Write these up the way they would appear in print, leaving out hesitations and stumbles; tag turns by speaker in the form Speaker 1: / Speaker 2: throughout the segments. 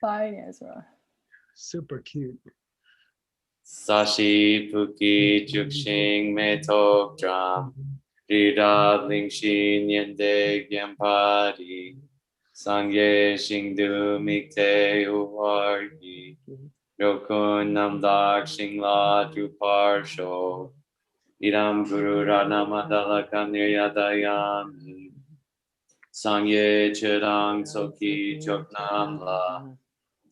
Speaker 1: Fine, Ezra.
Speaker 2: Super cute.
Speaker 3: Sashi Puki Chukshing Metok Dram Rida Lingshi Nyende Gyampadi Sangye Shingdu Mikte Uwargi Yokun Namdak Shingla Druparsho Idam Guru Ranamadalakam Niryadayami Sangye Chirang Soki Choknamla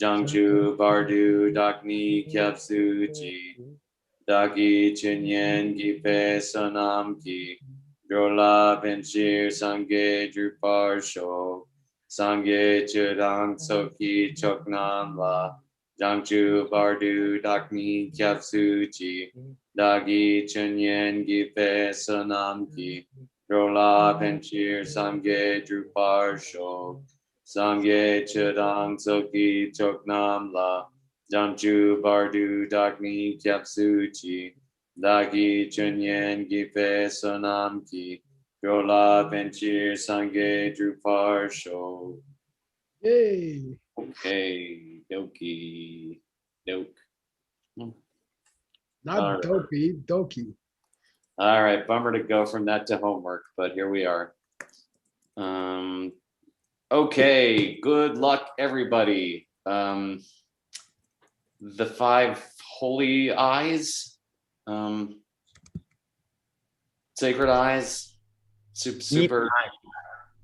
Speaker 3: Jangchu Bardu Dakni Kyapsuji Dagi Chinyen Gipe Sonam Ki Drola Benshir Sangye Druparsho Sangye Chirang Soki Choknam La Jangchu Bardu Dakni Kyapsuji Dagi Chinyen Gipe Sonam Ki Drola Benshir Sangye Druparsho Sangye Chidang Soki Choknam La Jamchu Bardu Dakni Kyapsuchi Dagi Chunyen Gipe Sonam Ki Drola Benchir Sangye Drupar Sho.
Speaker 2: Yay.
Speaker 3: Okay, dokie, doke.
Speaker 2: Not dopey, dokie.
Speaker 3: All right, bummer to go from that to homework, but here we are. Okay, good luck, everybody. The 5 holy eyes, sacred eyes, super.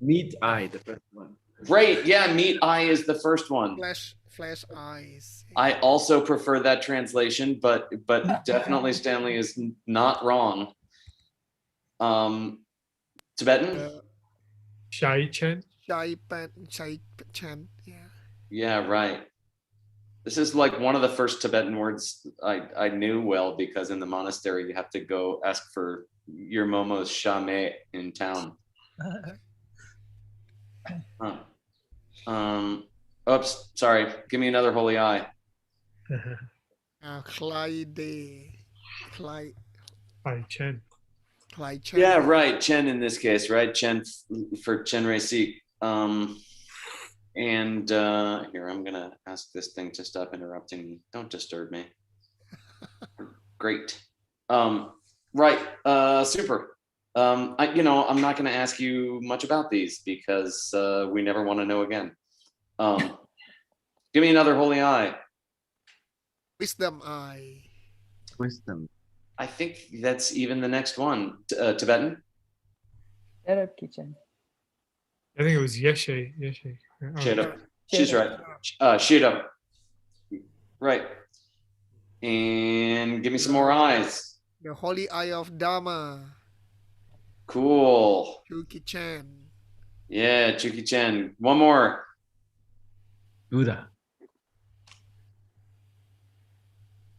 Speaker 4: Meat eye, the first one.
Speaker 3: Great, yeah, meat eye is the first one.
Speaker 5: Flash eyes.
Speaker 3: I also prefer that translation, but definitely Stanley is not wrong. Tibetan?
Speaker 6: Shai Chen.
Speaker 5: Chai Chan. Yeah.
Speaker 3: Yeah, right. This is like one of the first Tibetan words I knew well, because in the monastery you have to go ask for your momo's shame in town. Oops, sorry. Give me another holy eye.
Speaker 5: Clyde.
Speaker 6: Chen.
Speaker 5: Clyde Chen.
Speaker 3: Yeah, right. Chen in this case, right? Chen for Chen Rei Si. And here, I'm going to ask this thing to stop interrupting me. Don't disturb me. Great. Right. Super. I'm not going to ask you much about these because we never want to know again. Give me another holy eye.
Speaker 5: Wisdom eye.
Speaker 4: Wisdom.
Speaker 3: I think that's even the next one. Tibetan?
Speaker 1: Arab kitchen.
Speaker 6: I think it was Yeshe.
Speaker 3: Shida. She's right. Shida. Right. And give me some more eyes.
Speaker 5: The holy eye of Dharma.
Speaker 3: Cool.
Speaker 5: Chuki Chan.
Speaker 3: Yeah, Chuki Chen. One more.
Speaker 4: Buddha.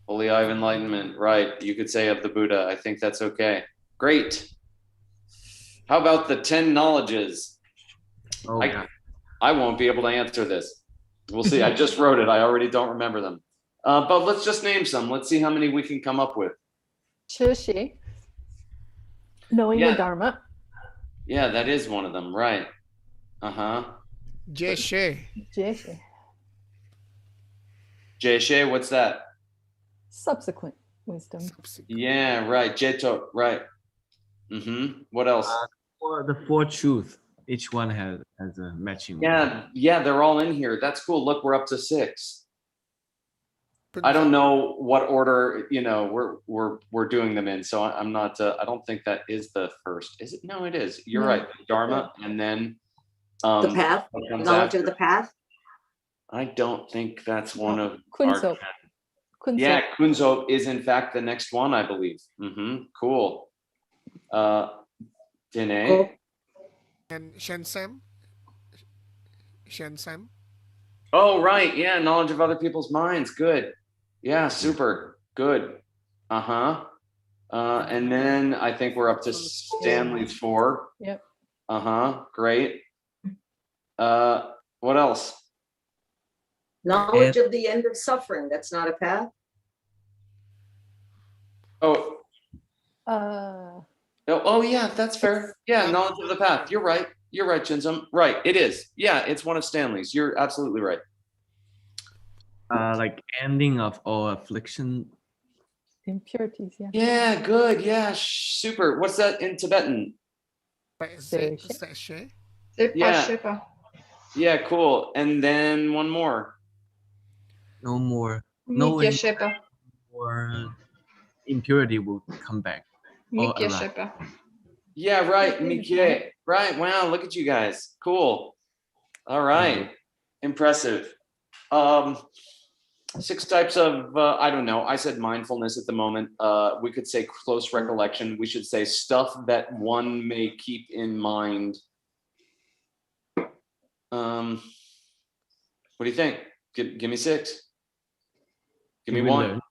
Speaker 3: Holy eye of enlightenment. Right. You could say of the Buddha. I think that's okay. Great. How about the 10 knowledges?
Speaker 4: Oh,
Speaker 3: I won't be able to answer this. We'll see. I just wrote it. I already don't remember them. But let's just name some. Let's see how many we can come up with.
Speaker 1: Shishi. Knowing the Dharma.
Speaker 3: Yeah, that is one of them. Right.
Speaker 5: Jeshe.
Speaker 3: Jeshe, what's that?
Speaker 1: Subsequent wisdom.
Speaker 3: Yeah, right. Jeto, right. What else?
Speaker 4: The 4 truth. Each one has a matching.
Speaker 3: Yeah, they're all in here. That's cool. Look, we're up to 6. I don't know what order we're doing them in, so I'm not. I don't think that is the first. Is it? No, it is. You're right. Dharma, and then
Speaker 7: the path. Knowledge of the path.
Speaker 3: I don't think that's one of
Speaker 1: Kunso.
Speaker 3: Yeah, Kunso is in fact the next one, I believe. Cool. Dine.
Speaker 5: And Shensam.
Speaker 3: Oh, right. Yeah, knowledge of other people's minds. Good. Yeah, super. Good. And then I think we're up to Stanley's 4.
Speaker 1: Yep.
Speaker 3: Great. What else?
Speaker 7: Knowledge of the end of suffering. That's not a path.
Speaker 3: Oh, yeah, that's fair. Yeah, knowledge of the path. You're right, Chinsum. Right, it is. Yeah, it's one of Stanley's. You're absolutely right.
Speaker 4: Like ending of all affliction.
Speaker 1: Impurities, yeah.
Speaker 3: Yeah, good. Yeah, super. What's that in Tibetan?
Speaker 5: Seshe.
Speaker 3: Yeah. Yeah, cool. And then one more.
Speaker 4: No more. No more impurity will come back or arise.
Speaker 3: Yeah, right. Mikye. Right. Wow, look at you guys. Cool. All right. Impressive. 6 types of I don't know. I said mindfulness at the moment. We could say close recollection. We should say stuff that one may keep in mind. What do you think? Give me 6. Give me 1.
Speaker 4: Learn?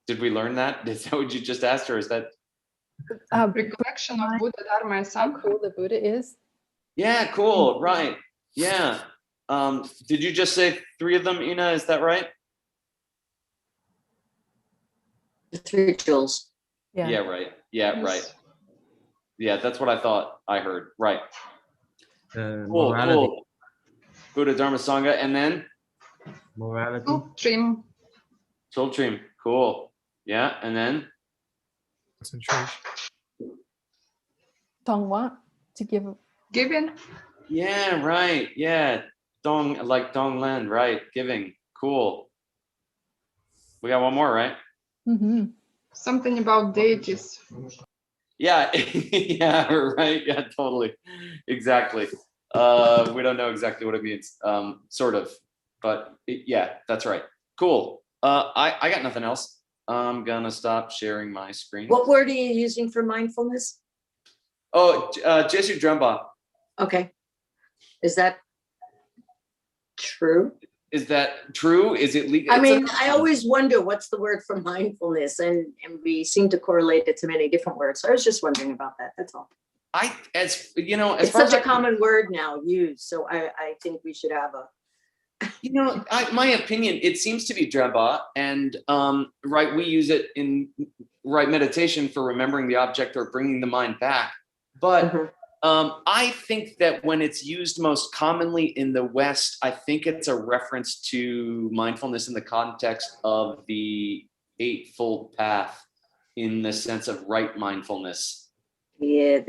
Speaker 3: Did we learn that? Is that what you just asked, or is that?
Speaker 8: Recollection of Buddha, Dharma, and
Speaker 1: How
Speaker 8: Sangha.
Speaker 1: cool the Buddha is.
Speaker 3: Yeah, cool. Right. Yeah. Did you just say 3 of them, Ina? Is that right?
Speaker 7: The 3 jewels.
Speaker 1: Yeah.
Speaker 3: Yeah, right. Yeah,
Speaker 8: Yes.
Speaker 3: right. Yeah, that's what I thought I heard. Right. Cool,
Speaker 4: Morality.
Speaker 3: cool. Buddha, Dharma, Sangha, and then
Speaker 4: Morality.
Speaker 8: Full trim,
Speaker 3: Chultrim. Cool. Yeah, and then
Speaker 6: Concentration.
Speaker 1: Tongwa, to give.
Speaker 8: giving,
Speaker 3: yeah, right. Yeah. Dong, like Donglen, right. Giving. Cool. We got one more, right?
Speaker 1: Mm-hmm.
Speaker 8: something about deities.
Speaker 3: Yeah. Yeah, right. Yeah, totally. Exactly. We don't know exactly what it means. Sort of. But yeah, that's right. Cool. I got nothing else. I'm gonna stop sharing my screen.
Speaker 7: What word are you using for mindfulness?
Speaker 3: Oh, Jesu Drumba.
Speaker 7: Okay. Is that true?
Speaker 3: Is that true? Is it legal?
Speaker 7: I mean, I always wonder what's the word for mindfulness, and we seem to correlate it to many different words. So I was just wondering about that. That's all.
Speaker 3: As you know, as
Speaker 7: It's
Speaker 3: far as
Speaker 7: such a common word now used, so I think we should have a.
Speaker 3: you know, my opinion, it seems to be Dreba, and right, we use it in right meditation for remembering the object or bringing the mind back. But
Speaker 7: Mhm.
Speaker 3: I think that when it's used most commonly in the West, I think it's a reference to mindfulness in the context of the Eightfold Path, in the sense of right mindfulness.
Speaker 7: Yeah,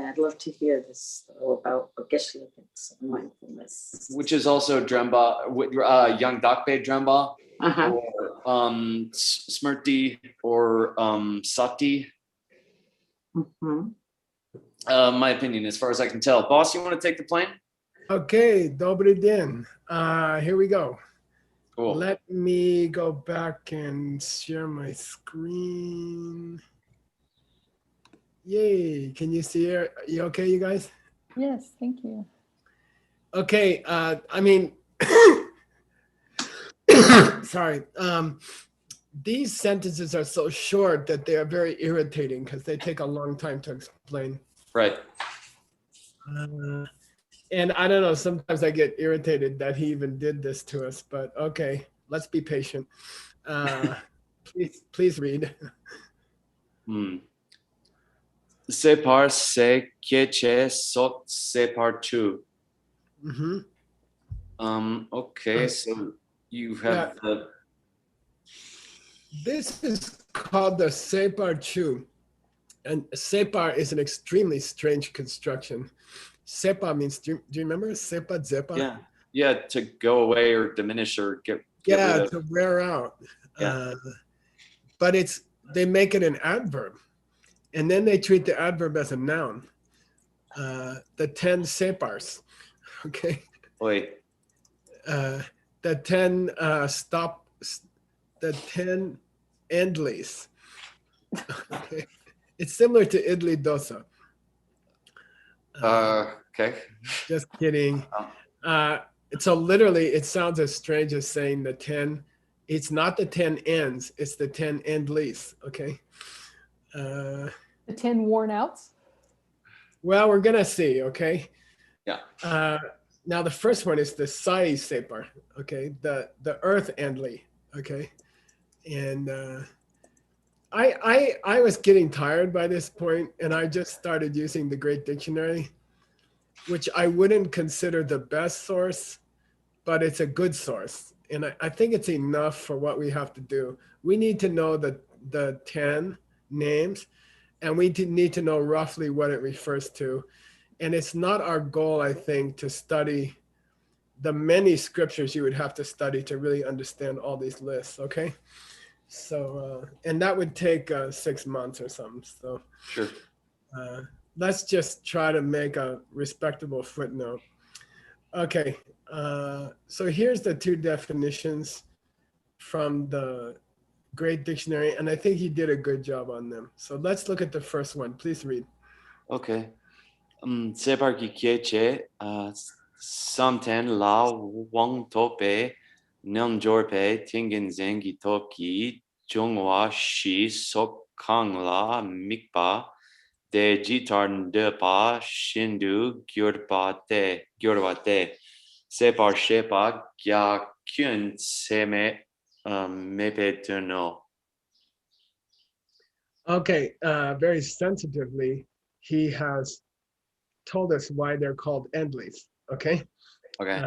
Speaker 7: I'd love to hear this all about mindfulness.
Speaker 3: Which is also Dremba, Young Dakpe Dremba,
Speaker 7: Uh-huh.
Speaker 3: or Smrti, or Sati.
Speaker 7: Mhm.
Speaker 3: My opinion, as far as I can tell. Boss, you want to take the plane?
Speaker 2: Okay, dobry den. Here we go.
Speaker 3: Cool.
Speaker 2: Let me go back and share my screen. Yay, can you see it? You okay, you guys?
Speaker 1: Yes, thank you.
Speaker 2: Okay, I mean, sorry. These sentences are so short that they are very irritating because they take a long time to explain.
Speaker 3: Right.
Speaker 2: And I don't know, sometimes I get irritated that he even did this to us, but okay, let's be patient. Please read.
Speaker 3: Separ se keche sot separ chu.
Speaker 2: Mm-hmm.
Speaker 3: Okay, so you have the.
Speaker 2: This is called the Separ Chu. And Separ is an extremely strange construction. Sepa means, do you remember Sepa, Zepa?
Speaker 3: Yeah. Yeah, to go away or diminish or get rid of.
Speaker 2: To wear out.
Speaker 3: Yeah.
Speaker 2: But they make it an adverb. And then they treat the adverb as a noun. The 10 separs, okay?
Speaker 3: Wait.
Speaker 2: The 10 the 10 endlies. Okay. It's similar to idli dosa.
Speaker 3: Okay.
Speaker 2: Just kidding. So literally, it sounds as strange as saying the 10. It's not the 10 ends. It's the 10 endlies. Okay.
Speaker 1: The 10 worn outs.
Speaker 2: Well, we're gonna see. Okay.
Speaker 3: Yeah.
Speaker 2: Now the first one is the Sai Separ. Okay. The earth endly. Okay. And I was getting tired by this point, and I just started using the Great Dictionary, which I wouldn't consider the best source, but it's a good source. and I think it's enough for what we have to do. We need to know the 10 names, and we need to know roughly what it refers to. And it's not our goal, I think, to study the many scriptures you would have to study to really understand all these lists, okay? So, and that would take 6 months or something. So
Speaker 3: Sure.
Speaker 2: let's just try to make a respectable footnote. Okay, so here's the two definitions from the Great Dictionary, and I think he did a good job on them. So let's look at the first one. Please read.
Speaker 3: Okay. Separ ki kieche samten la wang tope Nyeonjorpe tingin zengi toki jongwa shi sok kang la mikpa de jitar ndepa shindu gyurpa te separ shepa gya kyun seme mepe tuno.
Speaker 2: Okay, very sensitively, he has told us why they're called endlies, okay?
Speaker 3: Okay.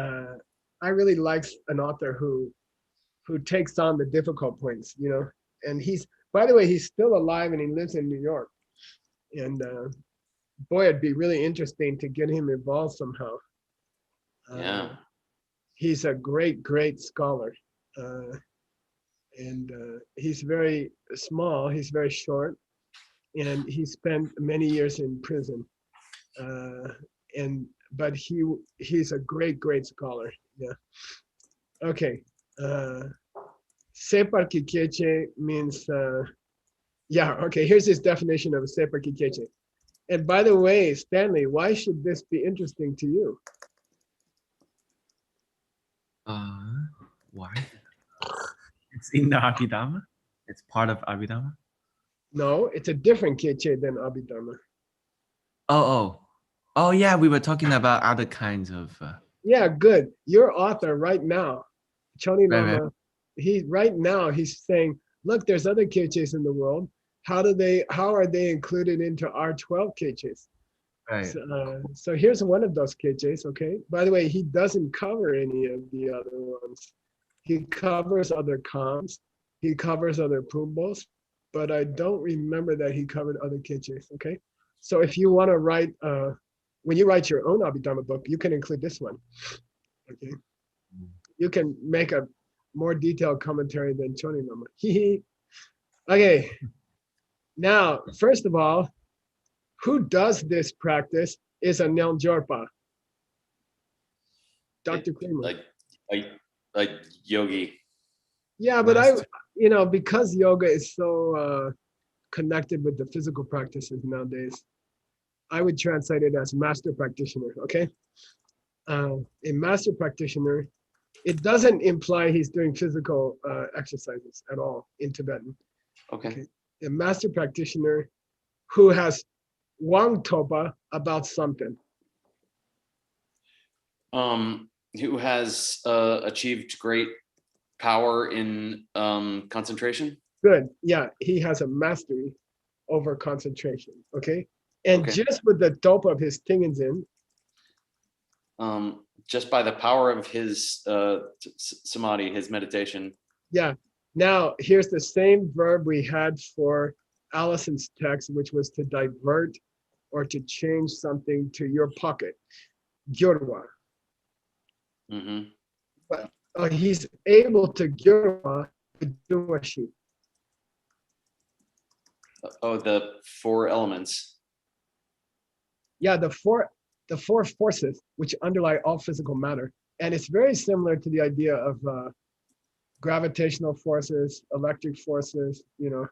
Speaker 2: I really like an author who takes on the difficult points, you know, and he's, by the way, he's still alive and he lives in New York. And boy, it'd be really interesting to get him involved somehow.
Speaker 3: Yeah.
Speaker 2: He's a great, great scholar. And he's very small, he's very short, and he spent many years in prison. But he's a great, great scholar. Yeah. Okay. Separ Kikeche means, yeah, okay, here's his definition of Separ Kikeche. And by the way, Stanley, why should this be interesting to you?
Speaker 4: Why? It's in the Abhidhamma. It's part of Abhidhamma.
Speaker 2: No, it's a different Keche than Abhidharma.
Speaker 4: Oh, yeah. We were talking about other kinds of.
Speaker 2: Yeah, good. Your author right now, Choni
Speaker 4: Right,
Speaker 2: Lama, he's saying, look, there's other Keches in the world. How are they included into our 12 Keches?
Speaker 4: Right.
Speaker 2: So here's one of those Keches, okay? By the way, he doesn't cover any of the other ones. He covers other Kams, he covers other Pumbos, but I don't remember that he covered other Keches, okay? So if you want to write, when you write your own Abhidharma book, you can include this one, okay? You can make a more detailed commentary than Choni Lama. Okay, now, first of all, who does this practice is a Nyeonjorpa. Dr. Kramer.
Speaker 3: Like yogi.
Speaker 2: Yeah, but because yoga is so connected with the physical practices nowadays, I would translate it as master practitioner, okay? A master practitioner, it doesn't imply he's doing physical exercises at all in Tibetan.
Speaker 3: Okay.
Speaker 2: A master practitioner who has Wang Topa about something.
Speaker 3: Who has achieved great power in concentration?
Speaker 2: Good. Yeah, he has a mastery over concentration. Okay. And
Speaker 3: Okay.
Speaker 2: just with the dope of his Tingenzen,
Speaker 3: just by the power of his samadhi, his meditation.
Speaker 2: yeah. Now here's the same verb we had for Allison's text, which was to divert or to change something to your pocket. Gyorwa.
Speaker 3: Mm-hmm.
Speaker 2: But he's able to gyorwa with Duwashi.
Speaker 3: Oh, the 4 elements.
Speaker 2: Yeah, the four forces which underlie all physical matter. And it's very similar to the idea of gravitational forces, electric forces, you know.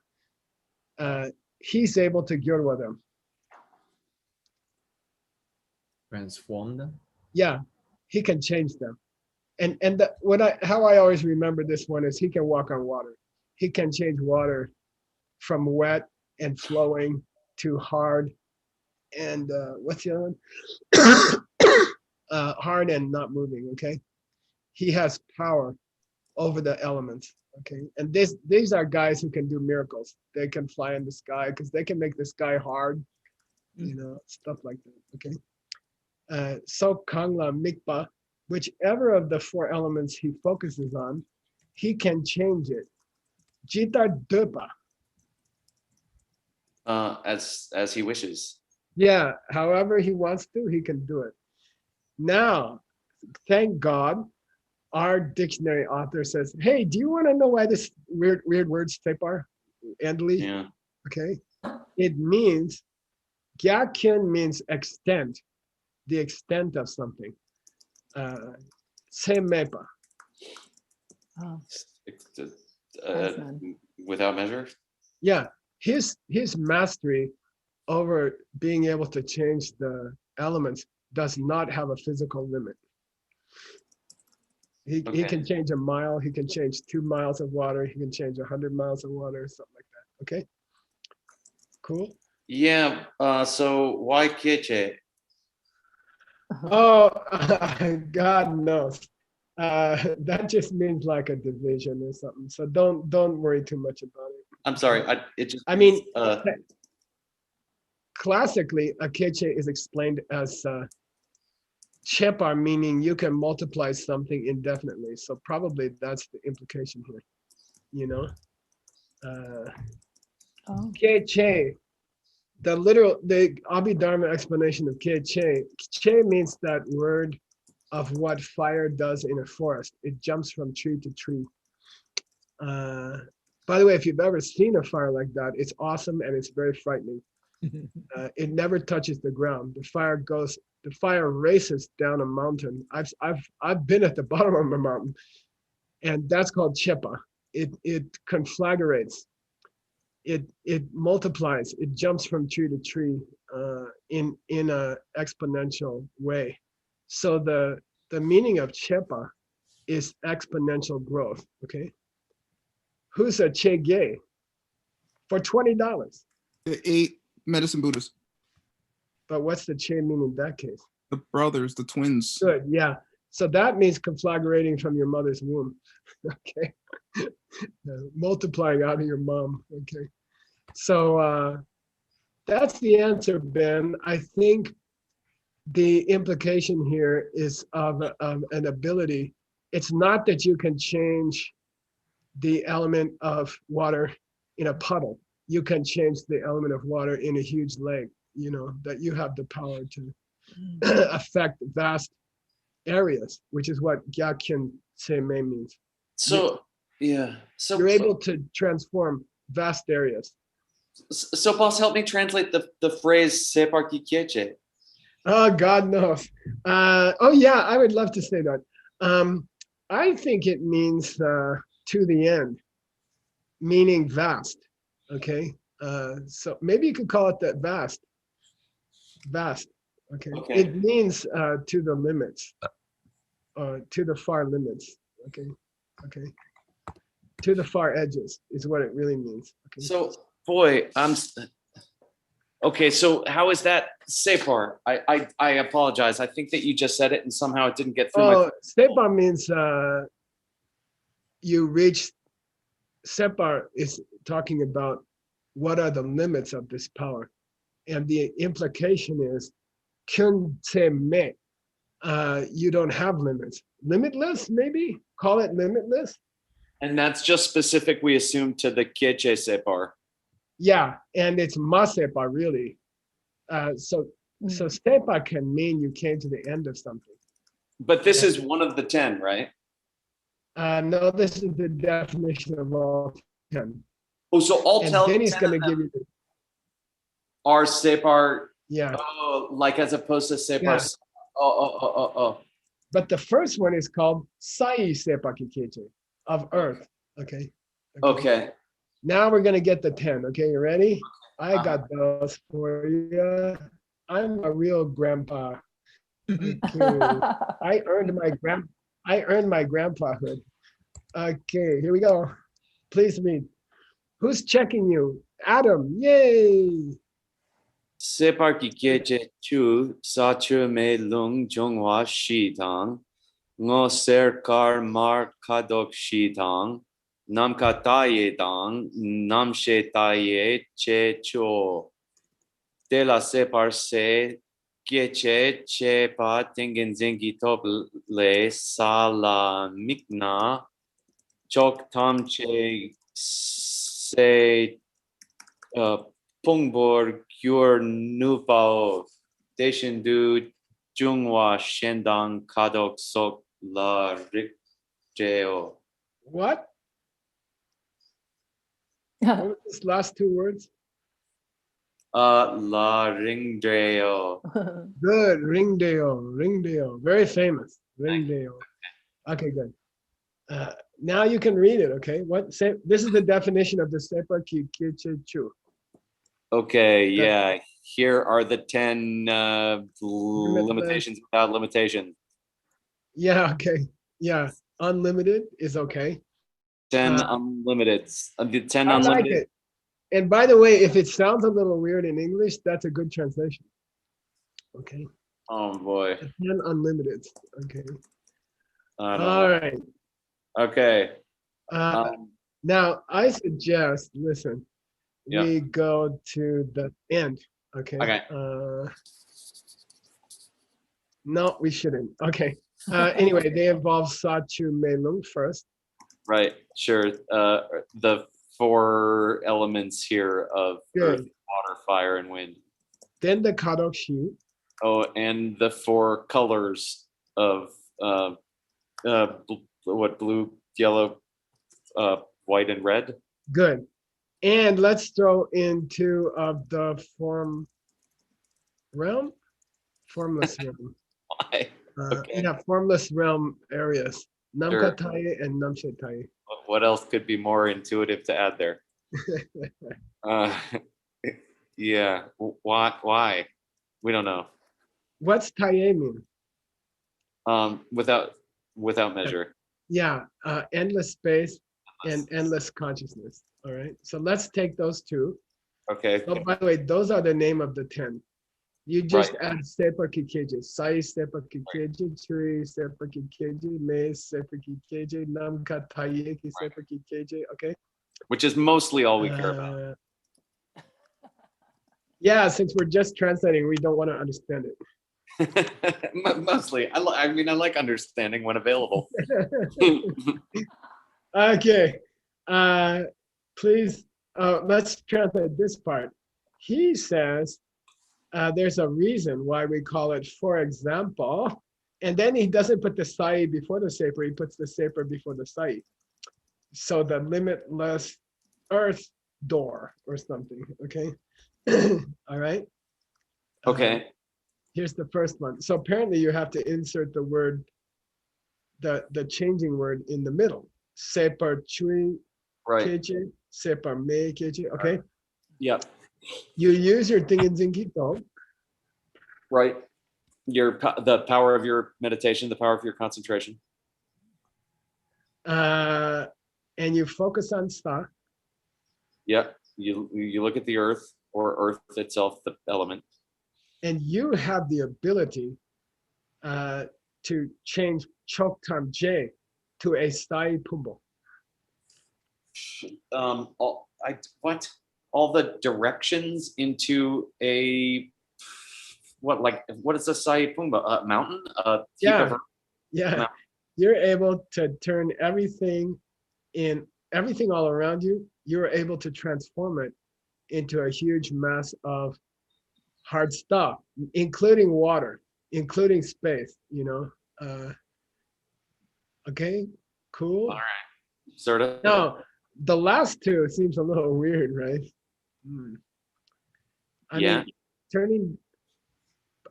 Speaker 2: He's able to gyorwa them.
Speaker 4: Transform them.
Speaker 2: Yeah, he can change them. And how I always remember this one is he can walk on water. He can change water from wet and flowing to hard and what's the other one? Hard and not moving, okay? He has power over the elements, okay? And these are guys who can do miracles. They can fly in the sky because they can make the sky hard, you know, stuff like that, okay? So Kangla Mikpa, whichever of the four elements he focuses on, he can change it. Jita dupa.
Speaker 3: As he wishes.
Speaker 2: Yeah, however he wants to, he can do it. Now, thank God, our dictionary author says, hey, do you want to know why this weird word separ, Andali?
Speaker 3: Yeah.
Speaker 2: Okay. It means, gyakun means extent, the extent of something. Semepa.
Speaker 1: Oh,
Speaker 3: Uh,
Speaker 1: has none.
Speaker 3: without measure.
Speaker 2: Yeah, his mastery over being able to change the elements does not have a physical limit. He
Speaker 3: Okay.
Speaker 2: can change a mile, he can change 2 miles of water, he can change 100 miles of water, something like that. Okay, cool.
Speaker 3: Yeah. So why Keche?
Speaker 2: Oh, God knows. That just means like a division or something. So don't worry too much about it.
Speaker 3: I'm sorry. I
Speaker 2: mean,
Speaker 3: Uh,
Speaker 2: classically, a keche is explained as chepar, meaning you can multiply something indefinitely. So probably that's the implication here. You know,
Speaker 1: Oh,
Speaker 2: keche, the Abhidharma explanation of keche. Che means that word of what fire does in a forest. It jumps from tree to tree. By the way, if you've ever seen a fire like that, it's awesome and it's very frightening. It never touches the ground. The fire races down a mountain. I've been at the bottom of a mountain, and that's called chepa. It conflagrates. It multiplies. It jumps from tree to tree in a exponential way. So the meaning of chepa is exponential growth. Okay. Who's a che gay for $20?
Speaker 9: The 8 medicine Buddhas,
Speaker 2: But what's the che mean in that case?
Speaker 9: the brothers, the twins.
Speaker 2: Good, yeah. So that means conflagrating from your mother's womb. Okay. Multiplying out of your mom. Okay. So that's the answer, Ben. I think the implication here is of an ability. It's not that you can change the element of water in a puddle. You can change the element of water in a huge lake, you know, that you have the power to affect vast areas, which is what Gyakun Seme means.
Speaker 3: so yeah. So
Speaker 2: You're able to transform vast areas.
Speaker 3: So boss, help me translate the phrase separ ki keche.
Speaker 2: Oh, God knows. Oh, yeah, I would love to say that. I think it means to the end, meaning vast. Okay. So maybe you could call it that vast. Vast. Okay.
Speaker 3: Okay.
Speaker 2: It means to the limits, to the far limits. Okay. Okay. To the far edges is what it really means. Okay.
Speaker 3: So boy, okay. So how is that separ? I apologize. I think that you just said it and somehow it didn't get through my.
Speaker 2: Separ means you reach. Separ is talking about what are the limits of this power, and the implication is kyun tse me. You don't have limits. Limitless, maybe call it limitless.
Speaker 3: And that's just specific, we assume, to the keche separ.
Speaker 2: Yeah, and it's ma separ really. So separ can mean you came to the end of something.
Speaker 3: But this is one of the 10, right?
Speaker 2: No, this is the definition of all 10.
Speaker 3: Oh, so all
Speaker 2: And
Speaker 3: 10
Speaker 2: then he's going to
Speaker 3: of them
Speaker 2: give you the,
Speaker 3: are separ.
Speaker 2: yeah.
Speaker 3: Oh, like as opposed to separ.
Speaker 2: Yeah.
Speaker 3: Oh.
Speaker 2: But the first one is called Sai Sepaki Keche, of earth. Okay.
Speaker 3: Okay.
Speaker 2: Now we're going to get the 10. Okay, you ready? I got those for you. I'm a real grandpa. Okay. I earned my grandpahood. Okay, here we go. Please read. Who's checking you? Adam. Yay.
Speaker 3: Separ ki keche chu sa chu me lung jongwa shi tang ngo ser kar mar kadok shi tang nam ka taye tang nam she taye che cho de la separ se Geche chepa tingin zingi top le sala mikna chok tam che se pungbor gyur nupao deshin du jungwa shendang kadok sok la rikjeo.
Speaker 2: What? What were these last two words?
Speaker 3: La ringdeo.
Speaker 2: Good. Ringdale. Ringdale. Very famous. Ringdale. Okay, good. Now you can read it, okay? This is the definition of the Sepa Ki Kiche Chu.
Speaker 3: Okay, yeah. Here are the 10 limitations without limitation.
Speaker 2: Yeah, okay. Yeah. Unlimited is okay.
Speaker 3: 10 unlimited. The 10
Speaker 2: I like
Speaker 3: unlimited.
Speaker 2: it. And by the way, if it sounds a little weird in English, that's a good translation. Okay.
Speaker 3: Oh boy.
Speaker 2: 10 unlimited. Okay.
Speaker 3: I don't
Speaker 2: All
Speaker 3: know.
Speaker 2: right.
Speaker 3: Okay.
Speaker 2: Now I suggest, listen,
Speaker 3: Yeah.
Speaker 2: we go to the end. Okay.
Speaker 3: Okay.
Speaker 2: No, we shouldn't. Okay. Anyway, they involve Sachu Melung first.
Speaker 3: Right. Sure. The 4 elements here of
Speaker 2: Good.
Speaker 3: earth, water, fire, and wind.
Speaker 2: Then the Kadokshi.
Speaker 3: Oh, and the 4 colors of blue, yellow, white, and red.
Speaker 2: Good. And let's throw in 2 of the formless realm.
Speaker 3: Why? Okay.
Speaker 2: Yeah, formless realm areas. Namkataye and Namshetaye.
Speaker 3: What else could be more intuitive to add there? Yeah. Why? We don't know.
Speaker 2: What's Taye mean?
Speaker 3: Without measure.
Speaker 2: Yeah, endless space and endless consciousness. All right. So let's take those 2.
Speaker 3: Okay.
Speaker 2: Oh, by the way, those are the name of the 10. You just
Speaker 3: Right.
Speaker 2: add Sepa Kikeji, Sai Sepa Kikeji, Chui Sepa Kikeji, Me Sepa Kikeji, Namka Tayeki Sepa Kikeji, okay?
Speaker 3: Which is mostly all we care about.
Speaker 2: Yeah, since we're just translating, we don't want to understand it.
Speaker 3: Mostly. I mean, I like understanding when available.
Speaker 2: Okay, please, let's translate this part. He says, there's a reason why we call it, for example, and then he doesn't put the sai before the saper, he puts the saper before the sai. So the limitless earth door or something, okay? All right?
Speaker 3: Okay.
Speaker 2: Here's the first one. So apparently you have to insert the word, the changing word in the middle. Separ chui
Speaker 3: Right.
Speaker 2: keje, separ me keje, okay?
Speaker 3: Yep.
Speaker 2: You use your Tinginzinkito.
Speaker 3: Right. The power of your meditation, the power of your concentration.
Speaker 2: And you focus on sta.
Speaker 3: Yep. You look at the earth or earth itself, the element.
Speaker 2: And you have the ability to change Choktam J to a Stai Pumbo.
Speaker 3: All the directions into a what is a Sai Pumba? A mountain? A heap
Speaker 2: Yeah.
Speaker 3: of earth?
Speaker 2: Yeah.
Speaker 3: No.
Speaker 2: You're able to turn everything all around you, you're able to transform it into a huge mass of hard stuff, including water, including space, you know. Okay, cool.
Speaker 3: All right. Sort of.
Speaker 2: Now, the last 2 seems a little weird, right? I mean,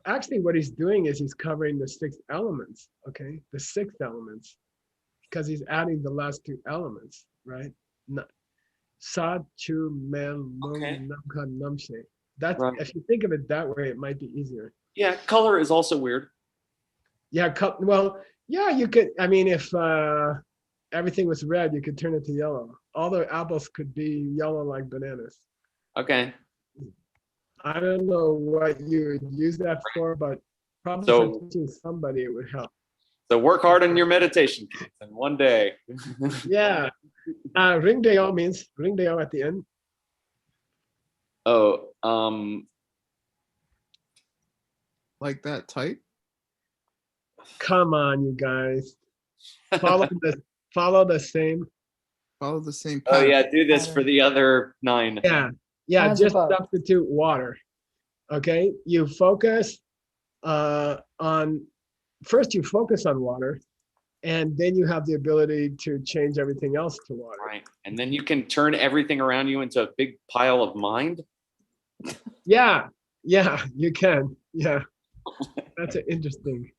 Speaker 2: actually what he's doing is he's covering the 6 elements, okay? The 6 elements, because he's adding the last 2 elements, right? Sa, chu, men, lung, namka, namshe. That's right. If you think of it that way, it might be easier.
Speaker 3: Yeah, color is also weird.
Speaker 2: Yeah, well, yeah, you could, I mean, if everything was red, you could turn it to yellow. All the apples could be yellow like bananas.
Speaker 3: Okay.
Speaker 2: I don't know what you would use that for, but probably for teaching somebody it would help.
Speaker 3: So work hard on your meditation, kids, and one day.
Speaker 2: Yeah. Ringdeo means ringdeo at the end.
Speaker 3: Oh,
Speaker 9: like that type?
Speaker 2: Come on, you guys. Follow the same.
Speaker 9: Follow the same
Speaker 3: Oh
Speaker 9: pattern.
Speaker 3: yeah, do this for the other 9.
Speaker 2: Yeah,
Speaker 1: As
Speaker 2: just
Speaker 1: above.
Speaker 2: substitute water. Okay, you focus on, first you focus on water, and then you have the ability to change everything else to water.
Speaker 3: Right. And then you can turn everything around you into a big pile of mind.
Speaker 2: Yeah, you can. Yeah, that's interesting.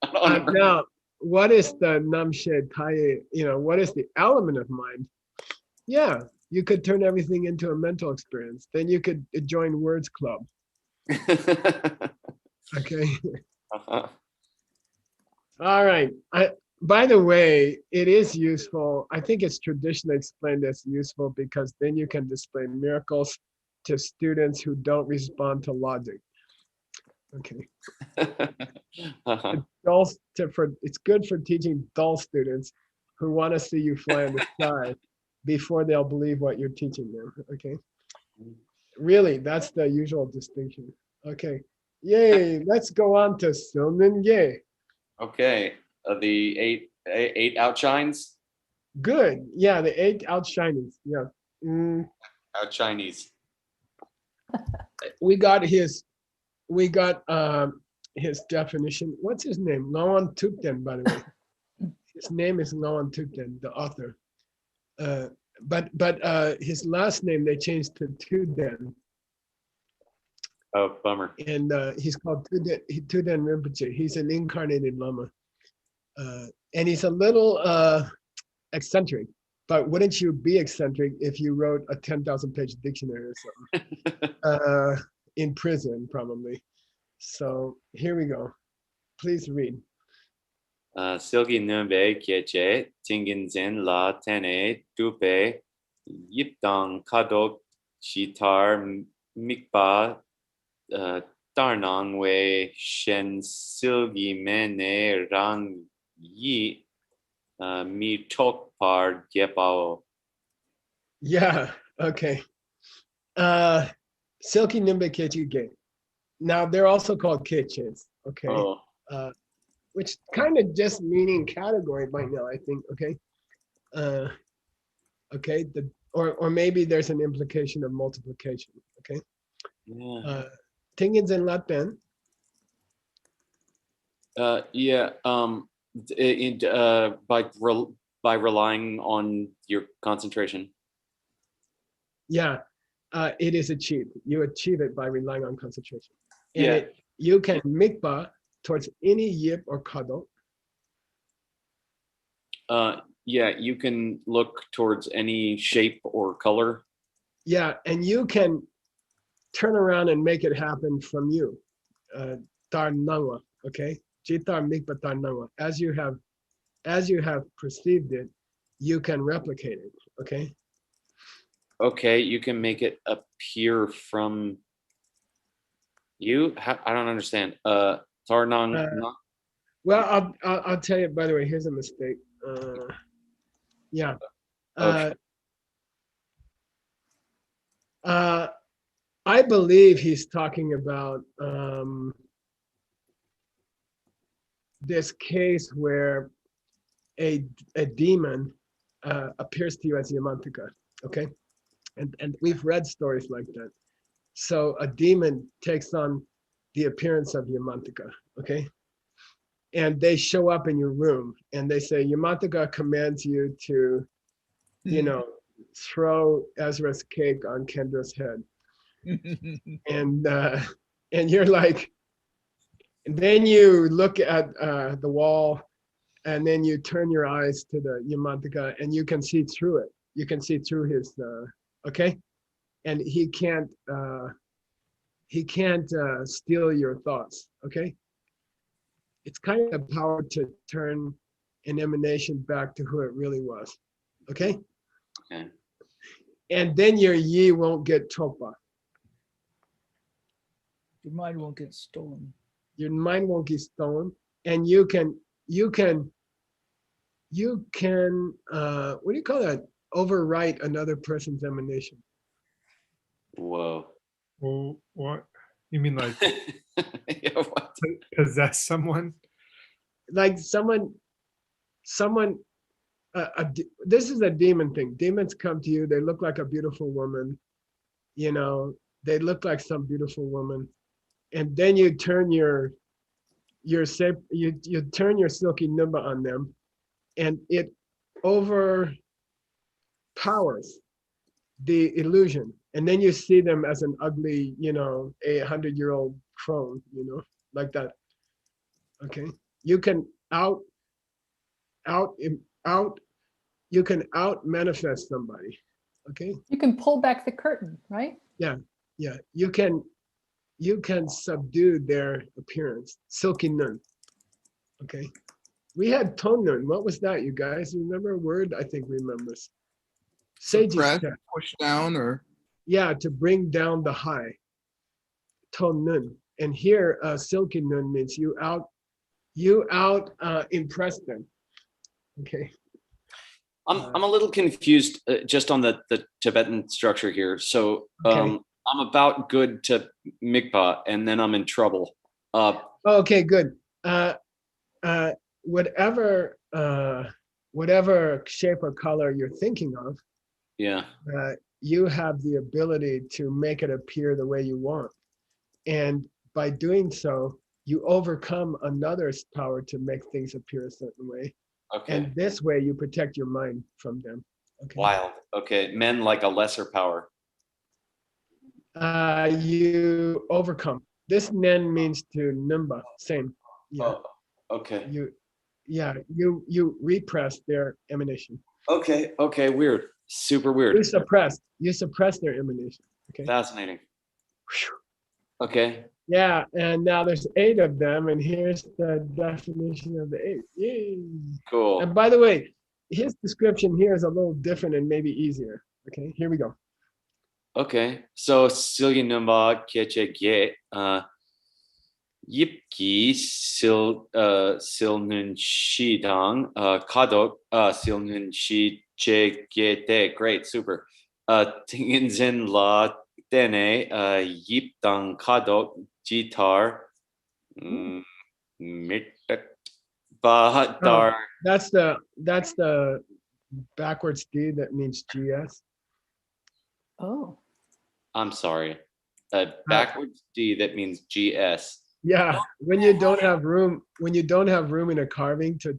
Speaker 3: I don't know.
Speaker 2: Now, what is the namshe taye? What is the element of mind? Yeah, you could turn everything into a mental experience. Then you could join Words Club. Okay.
Speaker 3: Uh-huh.
Speaker 2: All right. By the way, it is useful. I think it's traditionally explained as useful because then you can display miracles to students who don't respond to logic. Okay.
Speaker 3: Uh-huh.
Speaker 2: It's good for teaching dull students who want to see you fly in the sky before they'll believe what you're teaching them. Okay. Really, that's the usual distinction. Okay. Yay. Let's go on to Silman Ye.
Speaker 3: Okay. The eight outshines.
Speaker 2: Good. Yeah, the 8 outshinings. Yeah.
Speaker 3: Out Chinese.
Speaker 2: We got his definition. What's his name? Ngawan Tupten, by the way. His name is Ngawan Tupten, the author. But his last name they changed to Tuden,
Speaker 3: Oh, bummer.
Speaker 2: and he's called Tuden Rinpoche. He's an incarnated Lama, and he's a little eccentric. But wouldn't you be eccentric if you wrote a 10,000-page dictionary or something? In prison, probably. So here we go. Please read.
Speaker 3: Silgi numbe kieche tingin zen la tene dupe yipdang kadok shitar mikpa tarnang we shen silgi mene rang yi mi tok par gepao.
Speaker 2: Yeah, okay. Silky Nimbe Kechi Gate. Now they're also called Keches, okay?
Speaker 3: Oh,
Speaker 2: Which kind of just meaning category by now, I think, okay? Okay, or maybe there's an implication of multiplication, okay?
Speaker 3: yeah.
Speaker 2: Tingins and Latin.
Speaker 3: Yeah. By relying on your concentration.
Speaker 2: Yeah, it is achieved. You achieve it by relying on concentration. And
Speaker 3: Yeah.
Speaker 2: You can mikba towards any yip or kado.
Speaker 3: Yeah, you can look towards any shape or color.
Speaker 2: Yeah, and you can turn around and make it happen from you. Tar nangwa, okay? Jitar mikba tar nangwa. As you have perceived it, you can replicate it, okay?
Speaker 3: Okay, you can make it appear from you. I don't understand. Tarnang.
Speaker 2: Well, I'll tell you. By the way, here's a mistake. Yeah.
Speaker 3: Okay.
Speaker 2: I believe he's talking about this case where a demon appears to you as Yamantika, okay? And we've read stories like that. So a demon takes on the appearance of Yamantika, okay? And they show up in your room and they say, Yamantika commands you to, throw Ezra's cake on Kendra's head. And you're like, and then you look at the wall and then you turn your eyes to the Yamantika and you can see through it. You can see through his, okay? And he can't steal your thoughts, okay? It's kind of power to turn an emanation back to who it really was, okay?
Speaker 3: Okay.
Speaker 2: And then your yi won't get topa.
Speaker 1: Your mind won't get stolen.
Speaker 2: Your mind won't get stolen, and you can what do you call that? Overwrite another person's emanation.
Speaker 3: Whoa.
Speaker 6: Well, what? You mean like
Speaker 3: Yeah, what?
Speaker 6: possess someone?
Speaker 2: Like someone, this is a demon thing. Demons come to you, they look like a beautiful woman, you know, they look like some beautiful woman. And then you turn you turn your silky nimba on them, and it overpowers the illusion. And then you see them as an ugly, you know, 100-year-old crone, you know, like that. Okay. You can out you can out manifest somebody. Okay.
Speaker 10: You can pull back the curtain, right?
Speaker 2: Yeah. You can subdue their appearance. Silky nun. Okay. We had tone nun. What was that, you guys? Remember a word? I think remembers. Seiji
Speaker 9: Suppress,
Speaker 2: step.
Speaker 9: push down, or
Speaker 2: Yeah, to bring down the high. Tone nun. And here, silky nun means you out impress them. Okay.
Speaker 3: I'm a little confused just on the Tibetan structure here. So
Speaker 2: Okay.
Speaker 3: I'm about good to mikpa, and then I'm in trouble.
Speaker 2: Okay, good. Whatever shape or color you're thinking of,
Speaker 3: Yeah.
Speaker 2: you have the ability to make it appear the way you want. And by doing so, you overcome another's power to make things appear a certain way.
Speaker 3: Okay.
Speaker 2: And this way you protect your mind from them. Okay.
Speaker 3: Wild. Okay. Men like a lesser power.
Speaker 2: You overcome. This nen means to nimba, same. Yeah.
Speaker 3: Oh, okay.
Speaker 2: You repress their emanation.
Speaker 3: Okay. Okay. Weird. Super
Speaker 2: You
Speaker 3: weird.
Speaker 2: suppress their emanation. Okay.
Speaker 3: Fascinating. Okay.
Speaker 2: Yeah, and now there's 8 of them, and here's the definition of the 8. Yay.
Speaker 3: Cool.
Speaker 2: And by the way, his description here is a little different and maybe easier. Okay, here we go.
Speaker 3: Okay. So silgi numba keche ge yipki silnun shidang kadok silnun shi che ge de. Great. Super. Tinginzen la dene yipdang kadok jitar mitak bahadar.
Speaker 2: That's the backwards D that means GS.
Speaker 10: Oh.
Speaker 3: I'm sorry. Backwards D that means GS.
Speaker 2: Yeah, when you don't have room in a carving to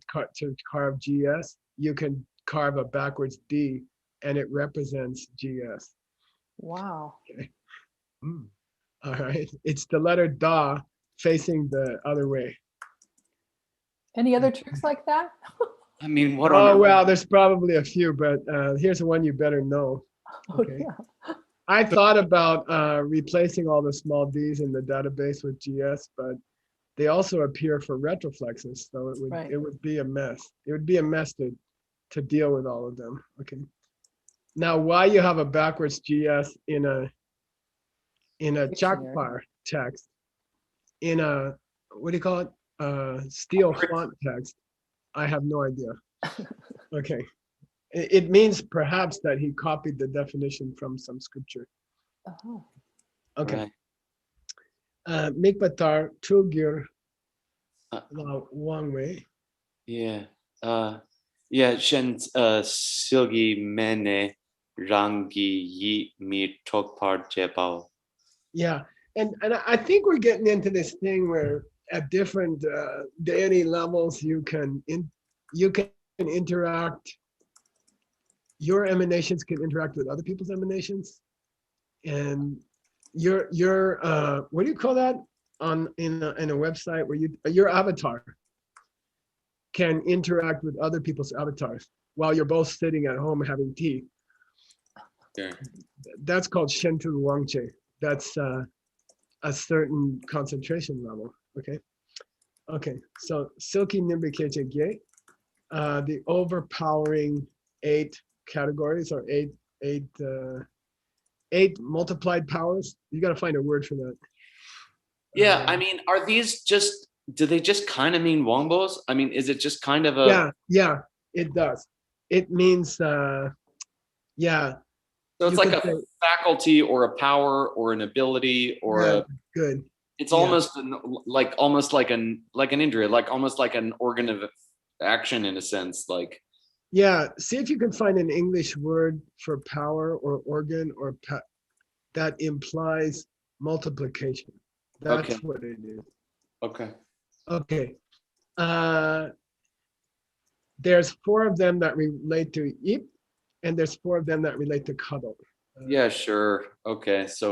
Speaker 2: carve GS, you can carve a backwards D, and it represents GS.
Speaker 10: Wow.
Speaker 2: Okay. All right, it's the letter Da facing the other way.
Speaker 10: Any other tricks like that?
Speaker 3: I mean, what?
Speaker 2: Oh well, there's probably a few, but here's the one you better know.
Speaker 10: Oh,
Speaker 2: Okay.
Speaker 10: yeah.
Speaker 2: I thought about replacing all the small D's in the database with GS, but they also appear for retroflexes, so
Speaker 10: Right.
Speaker 2: it would be a mess. It would be a mess to deal with all of them. Okay. Now, why you have a backwards GS in a
Speaker 10: Dictionary.
Speaker 2: Chakpar text, in a what do you call it? Steel font text, I have no idea. Okay. It means perhaps that he copied the definition from some scripture.
Speaker 10: Oh.
Speaker 2: Okay.
Speaker 3: Right.
Speaker 2: Mikbatar Tulgir Wang Wei.
Speaker 3: Yeah. Yeah. Shen silgi mene rangi yi mi tokpar jebao.
Speaker 2: Yeah, and I think we're getting into this thing where at different deity levels you can interact. Your emanations can interact with other people's emanations, and your what do you call that in a website where your avatar can interact with other people's avatars while you're both sitting at home having tea.
Speaker 3: Okay.
Speaker 2: That's called Shentu Wangche. That's a certain concentration level. Okay. So Silky Nimbikeche Gye, the overpowering 8 categories or eight multiplied powers. You got to find a word for that.
Speaker 3: Yeah. I mean, are these just? Do they just kind of mean wombos? I mean, is it just kind of a?
Speaker 2: Yeah, it does. It means
Speaker 3: So it's
Speaker 2: You
Speaker 3: like
Speaker 2: could
Speaker 3: a
Speaker 2: say-
Speaker 3: faculty or a power or an ability or
Speaker 2: Yeah,
Speaker 3: a.
Speaker 2: good.
Speaker 3: It's
Speaker 2: yeah.
Speaker 3: almost like an injury, like almost like an organ of action in a sense. Like
Speaker 2: Yeah, see if you can find an English word for power or organ or that implies multiplication. That's
Speaker 3: Okay.
Speaker 2: what it is.
Speaker 3: okay,
Speaker 2: Okay. There's 4 of them that relate to ip, and there's 4 of them that relate to cuddle.
Speaker 3: yeah, sure, okay. So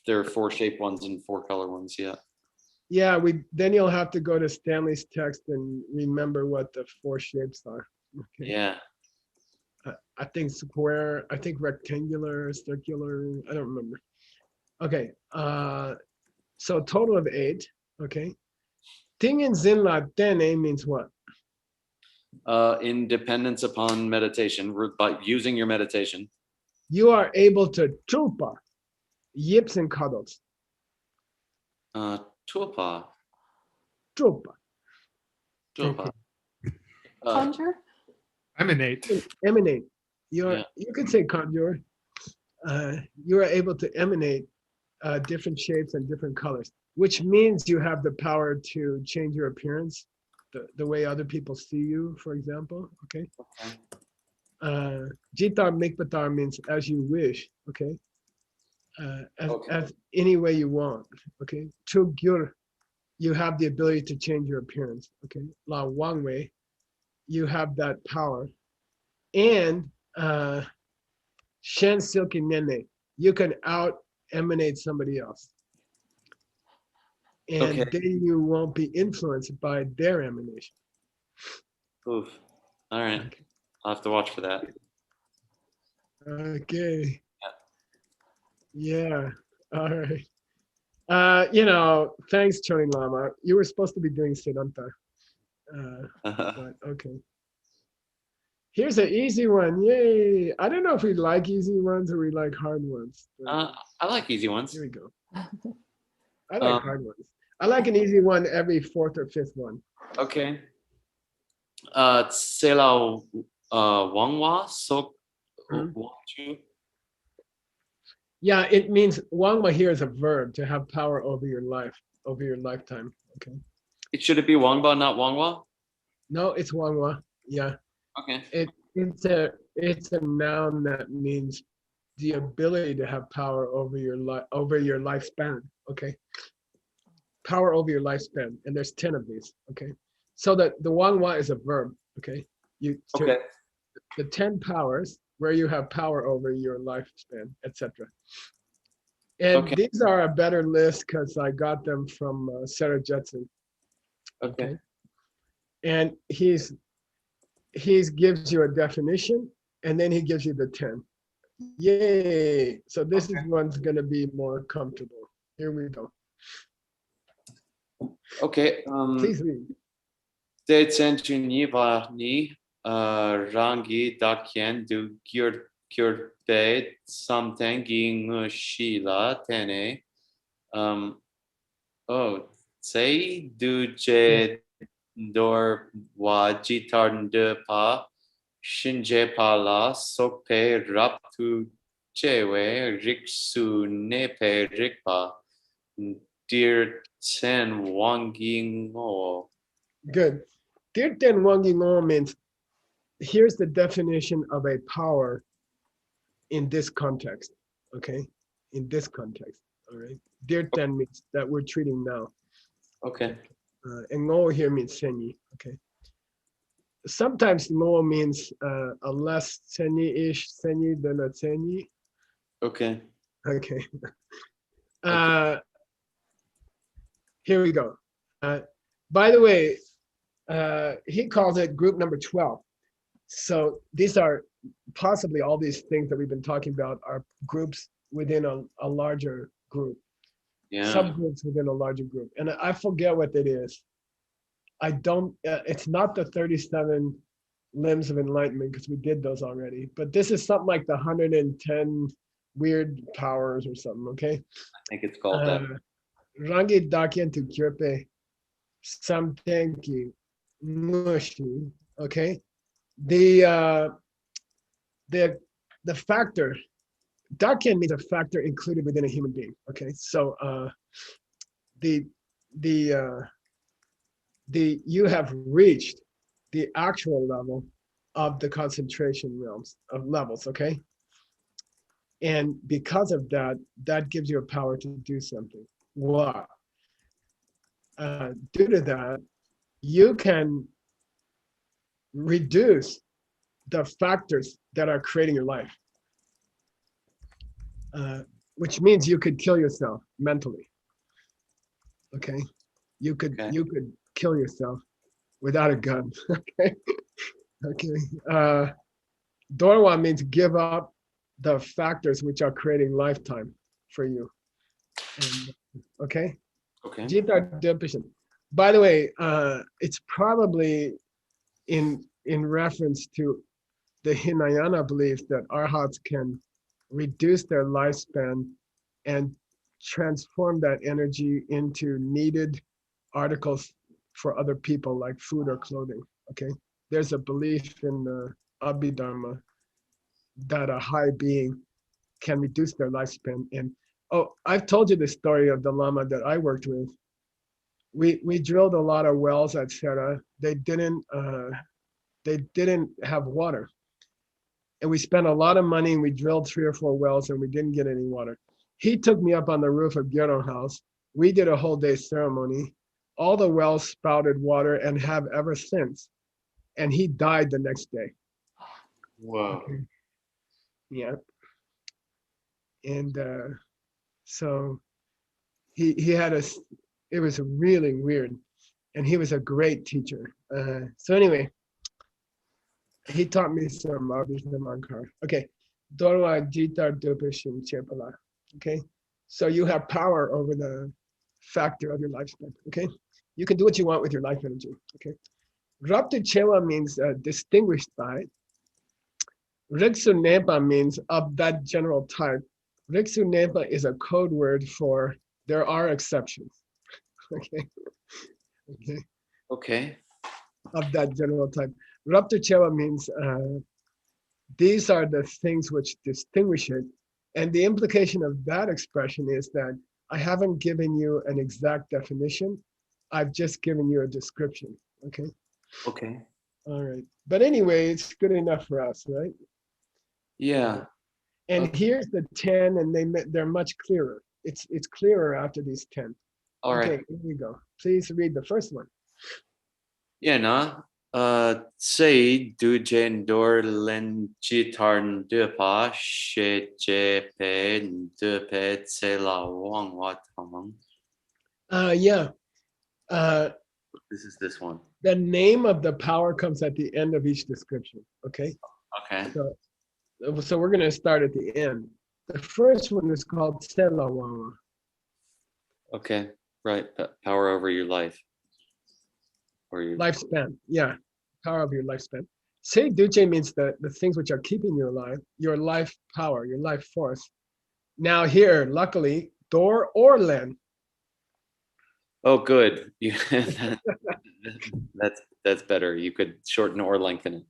Speaker 3: there are 4 shape ones and 4 color ones. Yeah.
Speaker 2: Yeah, then you'll have to go to Stanley's text and remember what the 4 shapes are. Okay.
Speaker 3: Yeah.
Speaker 2: I think square, I think rectangular, circular, I don't remember. Okay, so total of 8, okay. Tingin Zin La Tene means what?
Speaker 3: Independence upon meditation, by using your meditation.
Speaker 2: You are able to chupa, yips and cuddles.
Speaker 3: Tuapa.
Speaker 2: Chupa,
Speaker 3: Tuapa.
Speaker 10: Conjure?
Speaker 6: Emanate.
Speaker 2: emanate.
Speaker 3: Yeah.
Speaker 2: You could say conjure. You are able to emanate different shapes and different colors, which means you have the power to change your appearance, the way other people see you, for example. Okay. Jitar mikbatar means as you wish. Okay. As any way you want. Okay. Chugyur, you have the ability to change your appearance. Okay. La Wangwei, you have that power. And Shen Silky Nene, you can out emanate somebody else. And
Speaker 3: Okay.
Speaker 2: then you won't be influenced by their emanation.
Speaker 3: Oof. All right.
Speaker 2: Okay.
Speaker 3: I'll have to watch for that.
Speaker 2: Okay. Yeah. All right. Thanks, Choni Lama. You were supposed to be doing Siddhanta. But okay. Here's an easy one. Yay. I don't know if we like easy ones or we like hard ones. But
Speaker 3: I like easy ones.
Speaker 2: here we go. I like hard ones. I like an easy one every 4th or 5th one.
Speaker 3: Okay. Sela Wangwa Sok Wangchu.
Speaker 2: Yeah, it means Wangwa here is a verb, to have power over your life, over your lifetime. Okay.
Speaker 3: Should it be Wangba, not Wangwa?
Speaker 2: No, it's Wangwa. Yeah.
Speaker 3: Okay.
Speaker 2: It's a noun that means the ability to have power over your lifespan. Okay. Power over your lifespan, and there's 10 of these. Okay. So the Wangwa is a verb. Okay.
Speaker 3: Okay.
Speaker 2: The 10 powers where you have power over your lifespan, etc. And these are a better list because I got them from Sarah Judson.
Speaker 3: Okay.
Speaker 2: And he's gives you a definition, and then he gives you the 10. Yay! So this is one's going to be more comfortable. Here we go.
Speaker 3: Okay.
Speaker 2: Please read.
Speaker 3: De Centuni Vani Rangi Dakien du Gyurbe Samtengi Shila Tene. Say du Je Dor Wajitar de Pa Shinje Pala Sokpe Raptu Chewe Riksu Nepe Rikpa Dear Ten Wanging Mo.
Speaker 2: Good. Dirten Wanging means, here's the definition of a power in this context. Okay. In this context. All right. Dirten means that we're treating now.
Speaker 3: Okay.
Speaker 2: And Ngo here means Senyi. Okay. Sometimes Ngo means a less Senyi-ish Senyi than a Senyi.
Speaker 3: Okay.
Speaker 2: Okay. Here we go. By the way, he calls it group number 12. So these are possibly all these things that we've been talking about are groups within a larger group.
Speaker 3: Yeah.
Speaker 2: Subgroups within a larger group. And I forget what it is. I don't, it's not the 37 limbs of enlightenment because we did those already, but this is something like the 110 weird powers or something, okay?
Speaker 3: I think it's called that.
Speaker 2: Rangi Dakien to Kyope, Samtenki, Mushi, okay? The factor Daken means a factor included within a human being. Okay, so the you have reached the actual level of the concentration realms of levels. Okay, and because of that, that gives you a power to do something. What? Due to that, you can reduce the factors that are creating your life, which means you could kill yourself mentally. Okay, you could kill yourself without a gun. Okay, okay. Dorwa means give up the factors which are creating lifetime for you. And, okay.
Speaker 3: Okay.
Speaker 2: Jitar Dupashin. By the way, it's probably in reference to the Hinayana belief that arhats can reduce their lifespan and transform that energy into needed articles for other people, like food or clothing. Okay, there's a belief in the Abhidharma that a high being can reduce their lifespan. And oh, I've told you the story of the Lama that I worked with. We drilled a lot of wells at Serra. They didn't have water. And we spent a lot of money and we drilled 3 or 4 wells and we didn't get any water. He took me up on the roof of Gyero House. We did a whole day ceremony. All the wells spouted water and have ever since. And he died the next day.
Speaker 3: Whoa.
Speaker 2: Okay. Yeah. And so he had us, it was really weird. And he was a great teacher. So anyway, he taught me some Abhidharma. Okay. Dorwa Jitar Dupashin Chepala. Okay. So you have power over the factor of your lifespan. Okay. You can do what you want with your life energy. Okay. Raptu Chewa means distinguished by. Riksu Nepa means of that general type. Riksu Nepa is a code word for there are exceptions. Okay. Okay.
Speaker 3: Okay.
Speaker 2: Of that general type. Raptu Chewa means these are the things which distinguish it. And the implication of that expression is that I haven't given you an exact definition. I've just given you a description. Okay.
Speaker 3: Okay.
Speaker 2: All right. But anyway, it's good enough for us, right?
Speaker 3: Yeah.
Speaker 2: And
Speaker 3: Okay.
Speaker 2: here's the 10, and they're much clearer. It's clearer after these 10.
Speaker 3: All right.
Speaker 2: Okay, here we go. Please read the first one.
Speaker 3: Yeah, nah. Say du jen dor len chitarn de pa she je pe de pe tse la wang wat hamang.
Speaker 2: Yeah.
Speaker 3: This is this one.
Speaker 2: The name of the power comes at the end of each description. Okay.
Speaker 3: Okay.
Speaker 2: So we're going to start at the end. The first one is called Tselawama.
Speaker 3: Okay. Right. Power over your life. Or your
Speaker 2: Lifespan. Yeah. Power of your lifespan. Se Duce means the things which are keeping you alive, your life power, your life force. Now here, luckily, Dor or Len.
Speaker 3: Oh, good. That's better. You could shorten or lengthen it.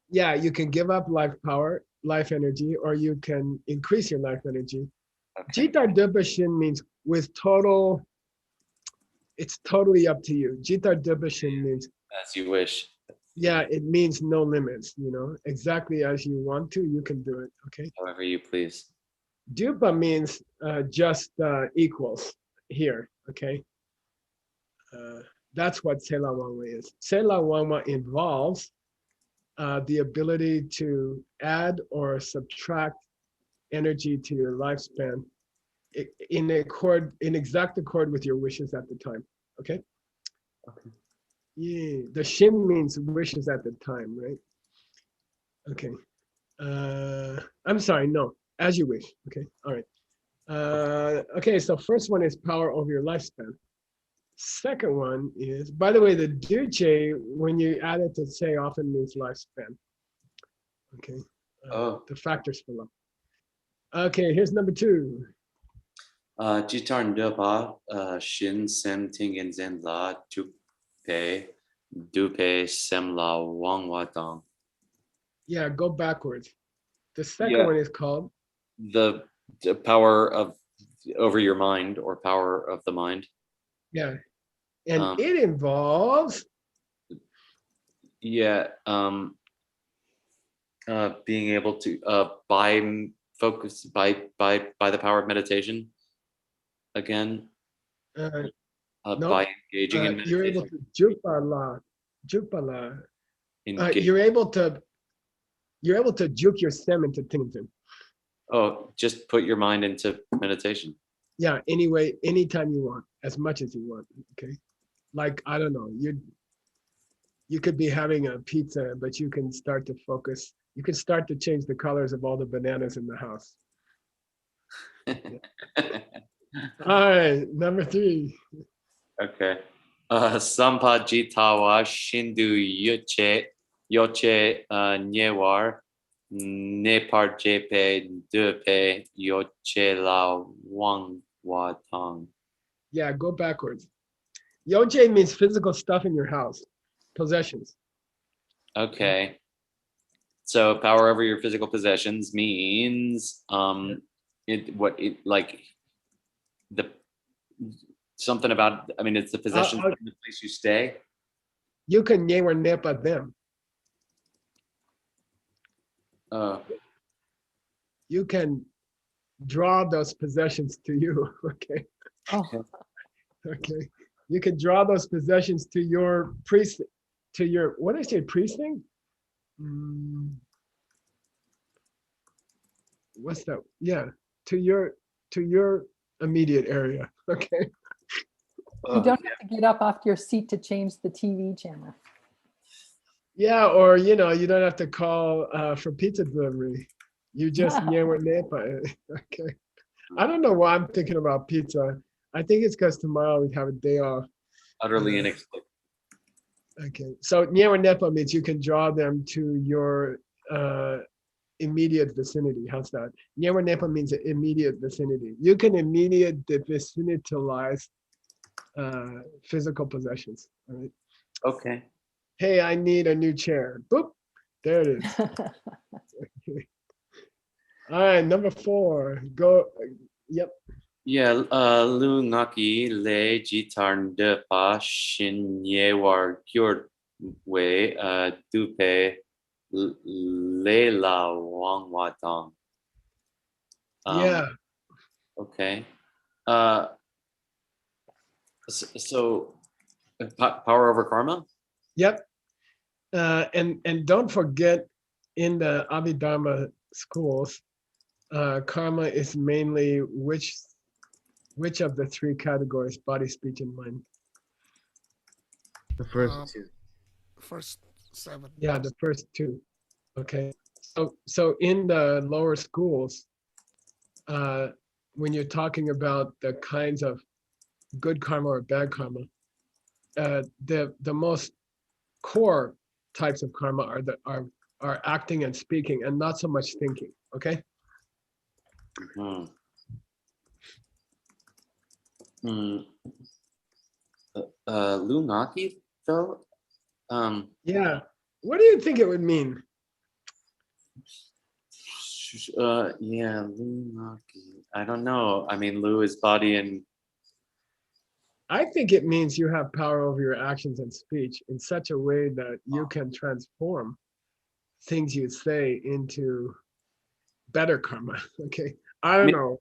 Speaker 2: Yeah, you can give up life power, life energy, or you can increase your life energy.
Speaker 3: Okay.
Speaker 2: Jitar Dupashin means with total, it's totally up to you. Jitar Dupashin means,
Speaker 3: As you wish.
Speaker 2: yeah, it means no limits, exactly as you want to, you can do it, okay?
Speaker 3: However you please.
Speaker 2: Dupa means just equals here, okay? That's what Sela Wangwa is. Sela Wangwa involves the ability to add or subtract energy to your lifespan in exact accord with your wishes at the time. Okay.
Speaker 3: Okay.
Speaker 2: Yeah. The Shin means wishes at the time, right? Okay. I'm sorry. No, as you wish. Okay. All right. Okay. So first one is power over your lifespan. Second one is, by the way, the duce, when you add it to say, often means lifespan. Okay. The factors below. Okay, here's number 2.
Speaker 3: Jitar ndepa shin sem tingen zen la dupe sem la wang watang.
Speaker 2: Yeah, go backwards. The second one is called
Speaker 3: the power of over your mind or power of the mind.
Speaker 2: Yeah. And
Speaker 3: Um,
Speaker 2: it involves,
Speaker 3: Yeah. Being able to by focus by the power of meditation again.
Speaker 2: uh,
Speaker 3: By engaging in
Speaker 2: you're able
Speaker 3: meditation.
Speaker 2: to jupala.
Speaker 3: Engage.
Speaker 2: You're able to juke your stem into thinking.
Speaker 3: Oh, just put your mind into meditation.
Speaker 2: Yeah, anyway, anytime you want, as much as you want. Okay. Like, I don't know, you could be having a pizza, but you can start to focus. You can start to change the colors of all the bananas in the house. All right, number 3.
Speaker 3: Okay. Sampajitawa Shindu Yoche Nyewar Nepar Jepe Dupe Yoche La Wang Watang.
Speaker 2: Yeah, go backwards. Yoj means physical stuff in your house, possessions.
Speaker 3: Okay. So power over your physical possessions means like the something about, I mean, it's the possessions of the place you stay.
Speaker 2: You can nyewer nepa them. You can draw those possessions to you. Okay.
Speaker 10: Oh,
Speaker 2: Okay. You can draw those possessions to your priest, to your, what did I say, precinct? What's that? Yeah, to your immediate area. Okay.
Speaker 10: you don't have to get up off your seat to change the TV channel.
Speaker 2: Yeah, or you don't have to call for pizza delivery. You just nyewer nepa. Okay. I don't know why I'm thinking about pizza. I think it's because tomorrow we have a day off.
Speaker 3: Utterly inexplicable.
Speaker 2: Okay, so nyewer nepa means you can draw them to your immediate vicinity. How's that? Nyewer nepa means immediate vicinity. You can immediate vicinitalize physical possessions. All right.
Speaker 3: Okay.
Speaker 2: Hey, I need a new chair. Boop. There it is. Okay. All right, number 4. Go. Yep.
Speaker 3: Yeah, Lu Ngaki Le Jitar De Pa Shin Yewar Gyur Wei Dupe Le La Wang Watang.
Speaker 2: Yeah.
Speaker 3: Okay. So power over karma?
Speaker 2: Yep. And don't forget, in the Abhidharma schools, karma is mainly which of the 3 categories: body, speech, and mind.
Speaker 4: The first 2.
Speaker 5: First 7.
Speaker 2: Yeah, the first 2. Okay. So in the lower schools, when you're talking about the kinds of good karma or bad karma, the most core types of karma are acting and speaking, and not so much thinking. Okay.
Speaker 3: Lunaki though?
Speaker 2: Yeah. What do you think it would mean?
Speaker 3: Yeah, Lunaki. I don't know. I mean, Lu is body and
Speaker 2: I think it means you have power over your actions and speech in such a way that you can transform things you say into better karma. Okay. I don't know.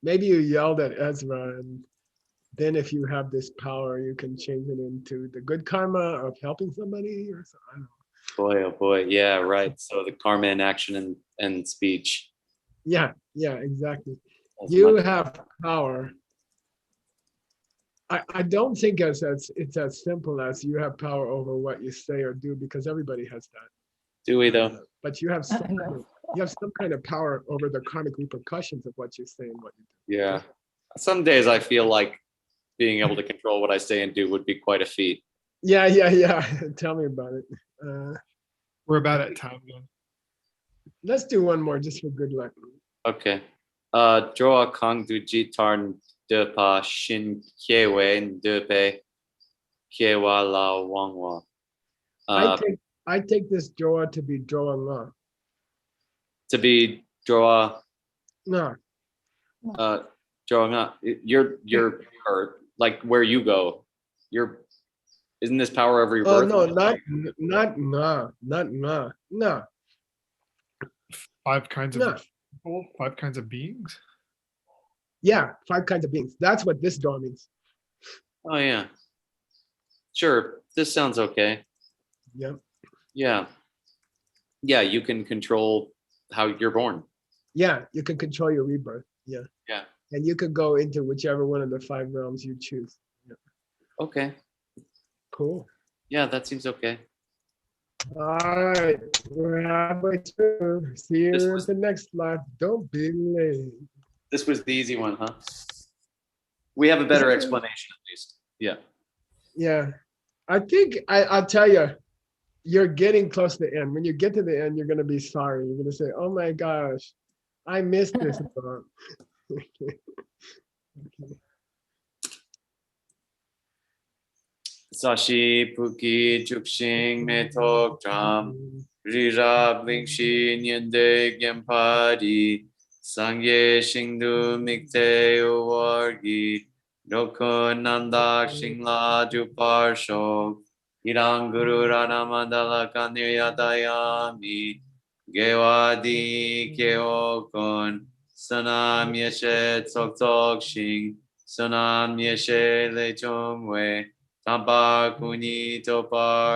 Speaker 2: Maybe you yelled at Ezra, and then if you have this power, you can change it into the good karma of helping somebody or something. I don't know.
Speaker 3: boy, oh boy. Yeah, right. So the karma in action and speech.
Speaker 2: Yeah, exactly.
Speaker 3: That's
Speaker 2: You
Speaker 3: much-
Speaker 2: have power. I don't think it's as simple as you have power over what you say or do, because everybody has that.
Speaker 3: Do we though?
Speaker 2: But you have
Speaker 10: I
Speaker 2: some
Speaker 10: know.
Speaker 2: kind of power over the karmic repercussions of what you say and what you do.
Speaker 3: Yeah. Some days I feel like being able to control what I say and do would be quite a feat.
Speaker 2: Yeah. Tell me about it.
Speaker 6: We're about at time then.
Speaker 2: Let's do one more just for good luck.
Speaker 3: Okay. Joa Kang Du Jitarn De Pa Shin Kiewe De Pe Kiewa La Wangwa.
Speaker 2: I take this Joa to be Joa La.
Speaker 3: To be Joa
Speaker 2: No.
Speaker 3: Joe, you're or like where you go. Isn't this power over your
Speaker 2: Oh
Speaker 3: birth?
Speaker 2: no, not no.
Speaker 6: Five kinds
Speaker 2: No.
Speaker 6: of people, 5 kinds of beings.
Speaker 2: Yeah, 5 kinds of beings. That's what this door means.
Speaker 3: Oh yeah. Sure. This sounds okay.
Speaker 2: Yep.
Speaker 3: Yeah. Yeah, you can control how you're born.
Speaker 2: Yeah, you can control your rebirth. Yeah.
Speaker 3: Yeah.
Speaker 2: And you could go into whichever one of the 5 realms you choose. Yeah.
Speaker 3: Okay.
Speaker 2: Cool.
Speaker 3: Yeah, that seems okay.
Speaker 2: All right, we're halfway through. See you in the next life. Don't be late.
Speaker 3: This was the easy one, huh? We have a better explanation at least. Yeah.
Speaker 2: Yeah, I think I'll tell you, you're getting close to the end. When you get to the end, you're gonna be sorry. You're gonna say, "Oh my gosh, I missed this."
Speaker 3: Sashi Puki Chukshing Metok Dram Rira Blingshi Nyende Gyempadi Sangye Shingdu Mikte Uwargi Roko Nanda Shingla Juparsho Iranguru Rana Mandala Kanyatayami Gewadi Keokon Sanam Yeshe Tok Tok Shing Sanam Yeshe Lechomwe Tampa Kuni Topar